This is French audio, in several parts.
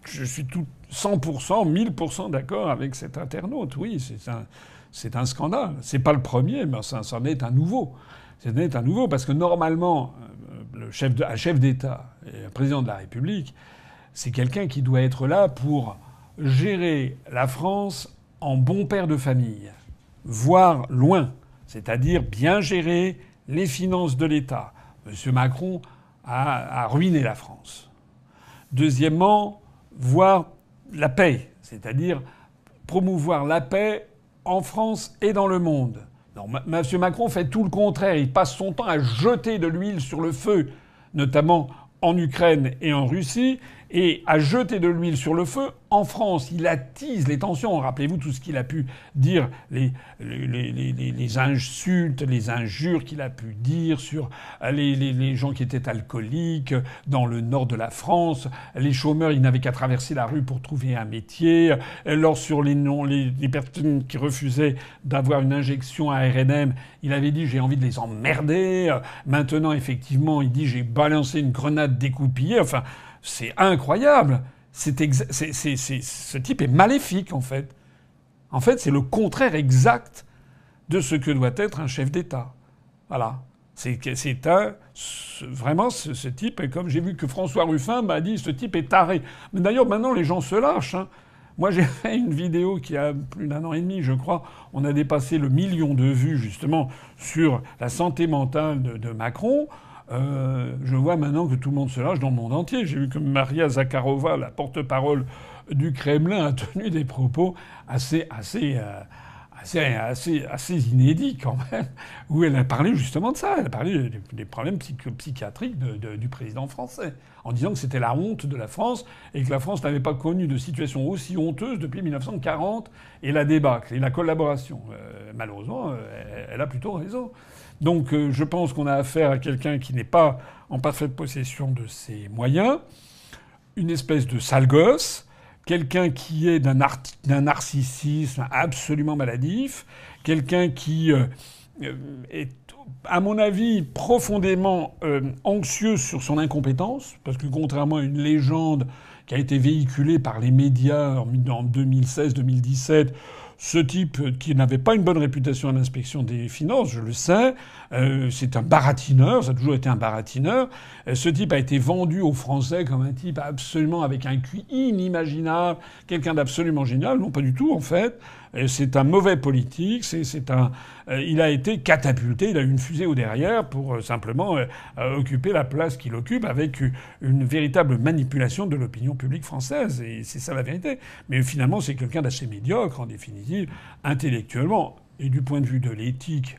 je suis tout 100%, 1000% d'accord avec cet internaute. Oui, c'est un scandale. C'est pas le premier, mais ça en est un nouveau. C'est un nouveau parce que normalement, un chef d'État et un président de la République, c'est quelqu'un qui doit être là pour gérer la France en bon père de famille, voire loin, c'est-à-dire bien gérer les finances de l'État. M. Macron a ruiné la France. Deuxièmement, voir la paix, c'est-à-dire promouvoir la paix en France et dans le monde. Non, M. Macron fait tout le contraire. Il passe son temps à jeter de l'huile sur le feu, notamment en Ukraine et en Russie, et à jeter de l'huile sur le feu en France. Il attise les tensions. Rappelez-vous tout ce qu'il a pu dire, les insultes, les injures qu'il a pu dire sur les gens qui étaient alcooliques dans le nord de la France, les chômeurs, ils n'avaient qu'à traverser la rue pour trouver un métier. Alors sur les personnes qui refusaient d'avoir une injection à RNM, il avait dit j'ai envie de les emmerder. Maintenant, effectivement, il dit j'ai balancé une grenade découpillée. Enfin, c'est incroyable. Ce type est maléfique, en fait. En fait, c'est le contraire exact de ce que doit être un chef d'État. Voilà. Vraiment, ce type, et comme j'ai vu que François Ruffin m'a dit, ce type est taré. Mais d'ailleurs, maintenant, les gens se lâchent. Hein. Moi, j'ai fait une vidéo qui a plus d'un an et demi, je crois. On a dépassé le 1 million de vues, justement, sur la santé mentale de Macron. Je vois maintenant que tout le monde se lâche dans le monde entier. J'ai vu que Maria Zakharova, la porte-parole du Kremlin, a tenu des propos assez inédits quand même, où elle a parlé justement de ça. Elle a parlé des problèmes psychiatriques du président français, en disant que c'était la honte de la France et que la France n'avait pas connu de situation aussi honteuse depuis 1940 et la débâcle et la collaboration. Malheureusement, elle a plutôt raison. Donc je pense qu'on a affaire à quelqu'un qui n'est pas en parfaite possession de ses moyens, une espèce de sale gosse, quelqu'un qui est d'un narcissisme absolument maladif, quelqu'un qui est, à mon avis, profondément anxieux sur son incompétence, parce que contrairement à une légende qui a été véhiculée par les médias en 2016-2017, ce type qui n'avait pas une bonne réputation à l'inspection des finances, je le sais, c'est un baratineur, ça a toujours été un baratineur. Ce type a été vendu aux Français comme un type absolument avec un QI inimaginable, quelqu'un d'absolument génial. Non, pas du tout en fait. C'est un mauvais politique. Il a été catapulté. Il a eu une fusée au derrière pour simplement occuper la place qu'il occupe avec une véritable manipulation de l'opinion publique française. Et c'est ça la vérité. Mais finalement, c'est quelqu'un d'assez médiocre en définitive, intellectuellement et du point de vue de l'éthique.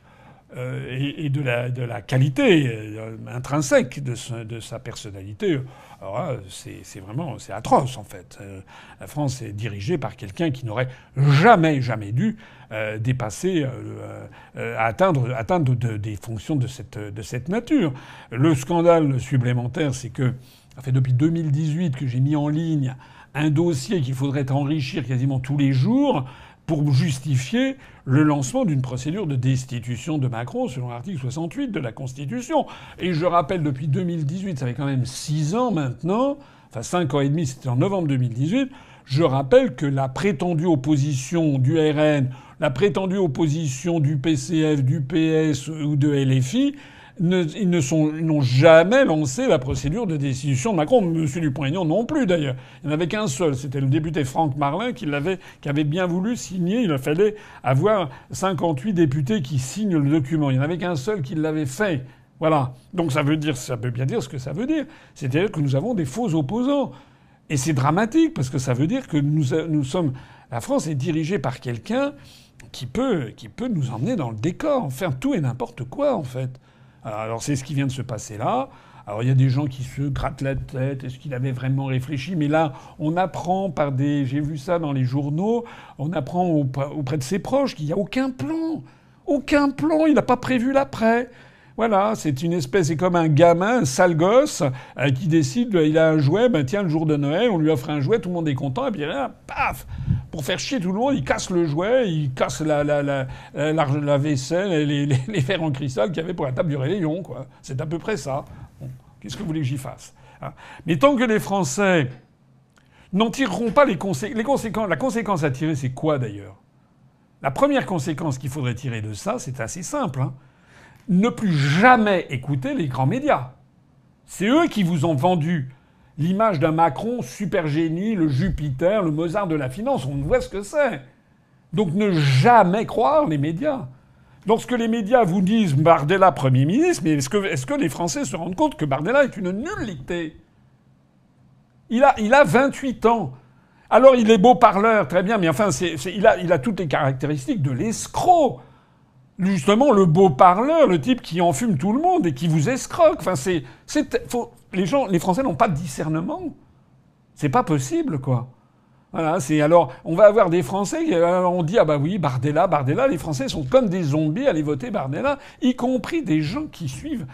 Et de la qualité intrinsèque de sa personnalité. Alors là, c'est atroce en fait. La France est dirigée par quelqu'un qui n'aurait jamais dû dépasser, atteindre des fonctions de cette nature. Le scandale supplémentaire, c'est que ça fait depuis 2018 que j'ai mis en ligne un dossier qu'il faudrait enrichir quasiment tous les jours pour justifier le lancement d'une procédure de destitution de Macron selon l'article 68 de la Constitution. Et je rappelle, depuis 2018, ça fait quand même 6 ans maintenant, enfin 5 ans et demi, c'était en novembre 2018, je rappelle que la prétendue opposition du RN, la prétendue opposition du PCF, du PS ou de LFI, ils n'ont jamais lancé la procédure de destitution de Macron. Monsieur Dupont-Aignan non plus, d'ailleurs. Il n'y en avait qu'un seul. C'était le député Franck Marlin qui avait bien voulu signer. Il fallait avoir 58 députés qui signent le document. Il n'y en avait qu'un seul qui l'avait fait. Voilà. Donc ça veut bien dire ce que ça veut dire. C'est-à-dire que nous avons des faux opposants. Et c'est dramatique parce que ça veut dire que la France est dirigée par quelqu'un qui peut nous emmener dans le décor, faire tout et n'importe quoi, en fait. Alors c'est ce qui vient de se passer là. Alors il y a des gens qui se grattent la tête. Est-ce qu'il avait vraiment réfléchi? Mais là, on apprend j'ai vu ça dans les journaux, on apprend auprès de ses proches qu'il n'y a aucun plan. Aucun plan. Il n'a pas prévu l'après. Voilà, c'est une espèce, c'est comme un gamin, un sale gosse, qui décide, il a un jouet, tiens, le jour de Noël, on lui offre un jouet, tout le monde est content, et puis là, paf, pour faire chier tout le monde, il casse le jouet, il casse la vaisselle, et les verres en cristal qu'il y avait pour la table du réveillon, quoi. C'est à peu près ça. Bon, qu'est-ce que vous voulez que j'y fasse, hein? Mais tant que les Français n'en tireront pas les conséquences. La conséquence à tirer, c'est quoi d'ailleurs? La première conséquence qu'il faudrait tirer de ça, c'est assez simple. Hein. Ne plus jamais écouter les grands médias. C'est eux qui vous ont vendu l'image d'un Macron super génie, le Jupiter, le Mozart de la finance. On voit ce que c'est. Donc ne jamais croire les médias. Lorsque les médias vous disent Bardella Premier ministre, mais est-ce que les Français se rendent compte que Bardella est une nullité? Il a 28 ans. Alors il est beau parleur, très bien, mais enfin il a toutes les caractéristiques de l'escroc. Justement, le beau parleur, le type qui enfume tout le monde et qui vous escroque. Enfin, les Français n'ont pas de discernement. C'est pas possible, quoi. Voilà, alors, on va avoir des Français qui, on dit, ah bah oui, Bardella, les Français sont comme des zombies à aller voter Bardella, y compris des gens qui suivent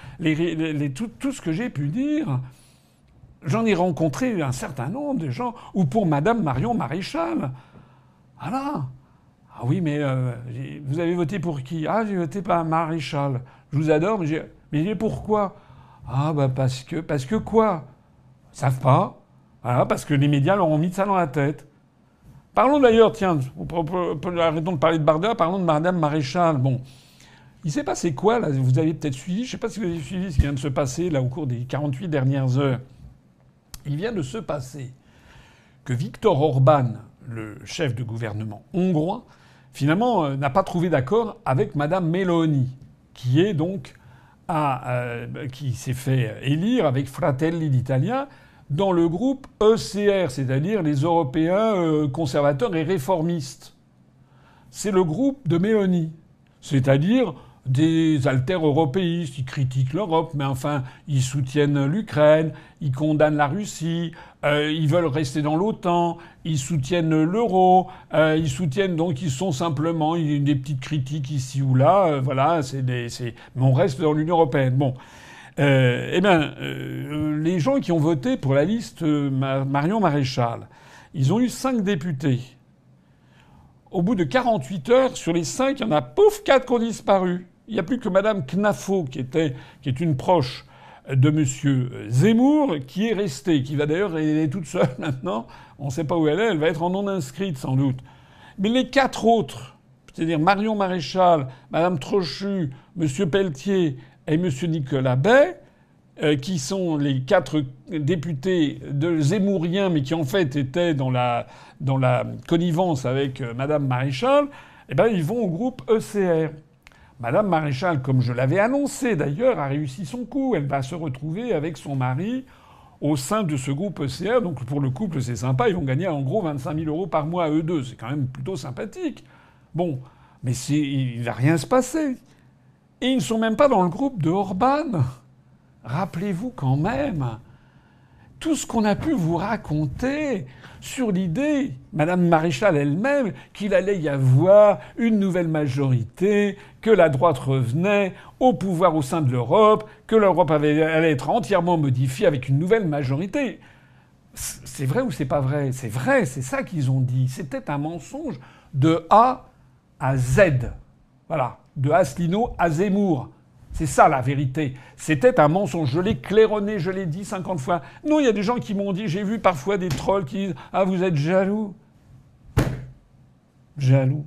tout ce que j'ai pu dire. J'en ai rencontré un certain nombre de gens, ou pour Madame Marion Maréchal. Voilà. Ah oui, mais vous avez voté pour qui? Ah, j'ai voté pour Maréchal. Je vous adore, mais pourquoi? Ah bah parce que quoi? Ils savent pas. Voilà, parce que les médias leur ont mis ça dans la tête. Parlons d'ailleurs, tiens, arrêtons de parler de Bardella, parlons de Madame Maréchal. Bon, il s'est passé quoi là? Vous avez peut-être suivi, je sais pas si vous avez suivi ce qui vient de se passer là au cours des 48 dernières heures. Il vient de se passer que Viktor Orban, le chef de gouvernement hongrois, finalement n'a pas trouvé d'accord avec Madame Meloni, qui est donc qui s'est fait élire avec Fratelli d'Italia dans le groupe ECR, c'est-à-dire les Européens conservateurs et réformistes. C'est le groupe de Meloni, c'est-à-dire des alter-européistes. Ils critiquent l'Europe, mais enfin, ils soutiennent l'Ukraine, ils condamnent la Russie, ils veulent rester dans l'OTAN, ils soutiennent l'euro, ils soutiennent donc ils sont simplement des petites critiques ici ou là, voilà, mais on reste dans l'Union européenne. Bon, les gens qui ont voté pour la liste Marion Maréchal, ils ont eu 5 députés. Au bout de 48 heures, sur les 5, il y en a pouf 4 qui ont disparu. Il n'y a plus que Madame Knafo, qui est une proche de Monsieur Zemmour, qui est restée, qui va d'ailleurs, elle est toute seule maintenant, on ne sait pas où elle va être en non inscrite sans doute. Mais les 4 autres, c'est-à-dire Marion Maréchal, Madame Trochu, Monsieur Pelletier et Monsieur Nicolas Bay, qui sont les 4 députés de Zemmouriens, mais qui en fait étaient dans la connivence avec Madame Maréchal, eh ben ils vont au groupe ECR. Madame Maréchal, comme je l'avais annoncé d'ailleurs, a réussi son coup. Elle va se retrouver avec son mari au sein de ce groupe ECR. Donc pour le couple, c'est sympa. Ils vont gagner en gros 25 000 € par mois, eux deux. C'est quand même plutôt sympathique. Bon, mais il va rien se passer. Et ils ne sont même pas dans le groupe de Orban. Rappelez-vous quand même tout ce qu'on a pu vous raconter sur l'idée, Madame Maréchal elle-même, qu'il allait y avoir une nouvelle majorité, que la droite revenait au pouvoir au sein de l'Europe, que l'Europe allait être entièrement modifiée avec une nouvelle majorité. C'est vrai ou c'est pas vrai? C'est vrai, c'est ça qu'ils ont dit. C'était un mensonge de A à Z. Voilà, de Asselineau à Zemmour. C'est ça la vérité. C'était un mensonge. Je l'ai claironné, je l'ai dit 50 fois. Non, il y a des gens qui m'ont dit, j'ai vu parfois des trolls qui disent « Ah, vous êtes jaloux ». Jaloux.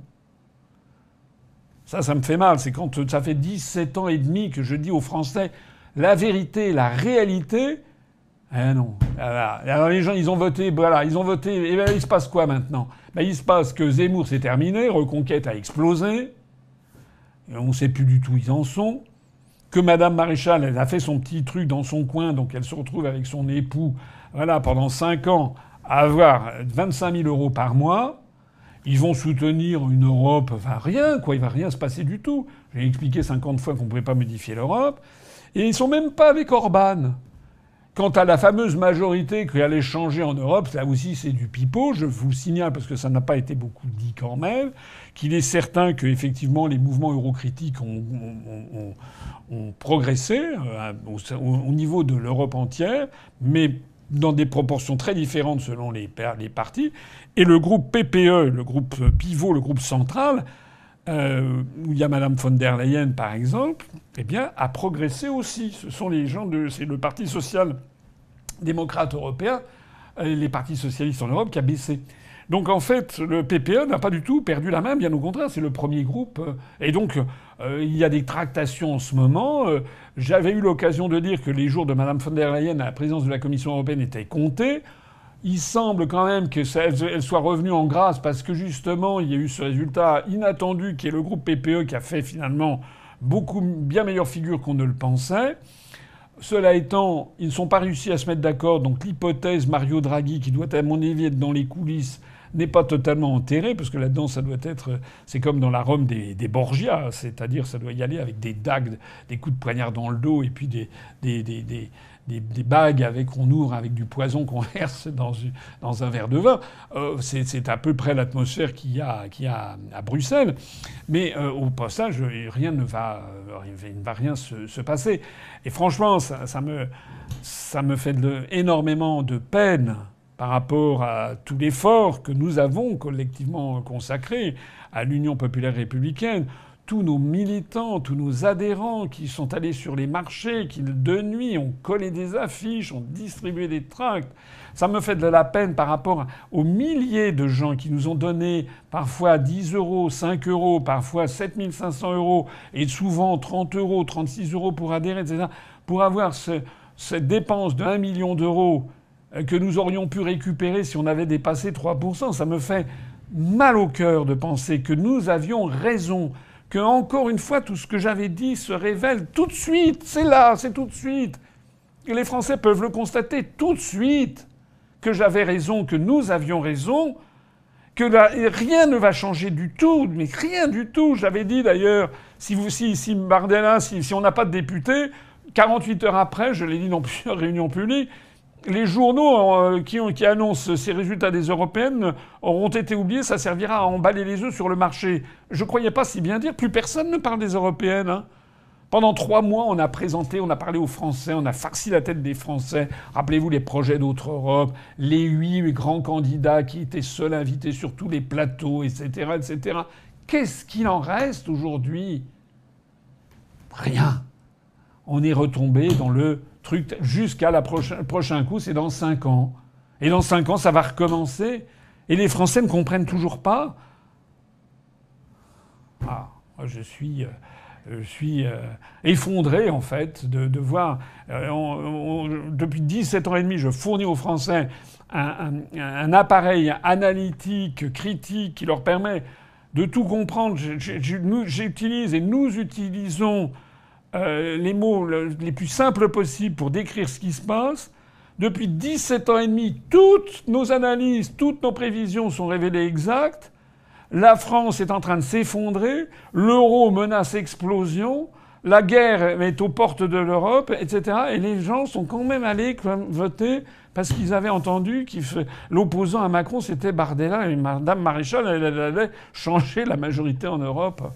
Ça me fait mal. C'est quand ça fait 17 ans et demi que je dis aux Français la vérité, la réalité. Eh non. Alors les gens, ils ont voté, voilà, ils ont voté. Et bien, il se passe quoi maintenant? Ben, il se passe que Zemmour, c'est terminé, Reconquête a explosé. Et on ne sait plus du tout où ils en sont. Que Madame Maréchal, elle a fait son petit truc dans son coin, donc elle se retrouve avec son époux, voilà, pendant 5 ans, à avoir 25 000 € par mois. Ils vont soutenir une Europe, enfin rien, quoi, il va rien se passer du tout. J'ai expliqué 50 fois qu'on ne pouvait pas modifier l'Europe. Et ils sont même pas avec Orban. Quant à la fameuse majorité qui allait changer en Europe, là aussi c'est du pipeau. Je vous signale, parce que ça n'a pas été beaucoup dit quand même, qu'il est certain que effectivement les mouvements eurocritiques ont progressé au niveau de l'Europe entière, mais dans des proportions très différentes selon les partis. Et le groupe PPE, le groupe pivot, le groupe central, où il y a Madame von der Leyen par exemple, eh bien, a progressé aussi. Ce sont les gens c'est le Parti social-démocrate européen les partis socialistes en Europe qui a baissé. Donc en fait, le PPE n'a pas du tout perdu la main, bien au contraire, c'est le premier groupe. Et donc il y a des tractations en ce moment. J'avais eu l'occasion de dire que les jours de Mme von der Leyen à la présidence de la Commission européenne étaient comptés. Il semble quand même qu'elle soit revenue en grâce parce que justement, il y a eu ce résultat inattendu qui est le groupe PPE qui a fait finalement bien meilleure figure qu'on ne le pensait. Cela étant, ils ne sont pas réussi à se mettre d'accord. Donc l'hypothèse Mario Draghi, qui doit à mon avis être dans les coulisses, n'est pas totalement enterrée, parce que là-dedans, ça doit être... C'est comme dans la Rome des Borgia, c'est-à-dire ça doit y aller avec des dagues, des coups de poignard dans le dos, et puis des bagues qu'on ouvre avec du poison qu'on verse dans un verre de vin. C'est à peu près l'atmosphère qu'il y a à Bruxelles. Mais au passage, il ne va rien se passer. Et franchement, ça me fait énormément de peine par rapport à tout l'effort que nous avons collectivement consacré à l'Union populaire républicaine. Tous nos militants, tous nos adhérents qui sont allés sur les marchés, qui de nuit ont collé des affiches, ont distribué des tracts. Ça me fait de la peine par rapport aux milliers de gens qui nous ont donné parfois 10 euros, 5 euros, parfois 7 500 euros et souvent 30 euros, 36 euros pour adhérer, etc. Pour avoir cette dépense de 1 million d'euros que nous aurions pu récupérer si on avait dépassé 3%. Ça me fait mal au cœur de penser que nous avions raison. Que, encore une fois, tout ce que j'avais dit se révèle tout de suite. C'est là, c'est tout de suite. Et les Français peuvent le constater tout de suite. Que j'avais raison, que nous avions raison. Que rien ne va changer du tout. Mais rien du tout. J'avais dit d'ailleurs, si Bardella, si on n'a pas de député, 48 heures après, je l'ai dit dans plusieurs réunions publiques, les journaux qui annoncent ces résultats des européennes auront été oubliés, ça servira à emballer les œufs sur le marché. Je croyais pas si bien dire, plus personne ne parle des européennes. Hein. Pendant 3 mois, on a parlé aux Français, on a farci la tête des Français. Rappelez-vous les projets d'autre Europe, les 8 grands candidats qui étaient seuls invités sur tous les plateaux, etc., etc. Qu'est-ce qu'il en reste aujourd'hui ? Rien. On est retombé dans le truc jusqu'à prochain coup, c'est dans 5 ans. Et dans 5 ans, ça va recommencer. Et les Français ne comprennent toujours pas. Ah, je suis effondré, en fait, de voir... depuis 17 ans et demi, je fournis aux Français un appareil analytique, critique, qui leur permet de tout comprendre. J'utilise et nous utilisons les mots les plus simples possibles pour décrire ce qui se passe. Depuis 17 ans et demi, toutes nos analyses, toutes nos prévisions sont révélées exactes. La France est en train de s'effondrer. L'euro menace explosion. La guerre est aux portes de l'Europe, etc. Et les gens sont quand même allés voter parce qu'ils avaient entendu l'opposant à Macron, c'était Bardella. Et Madame Maréchal, elle allait changer la majorité en Europe.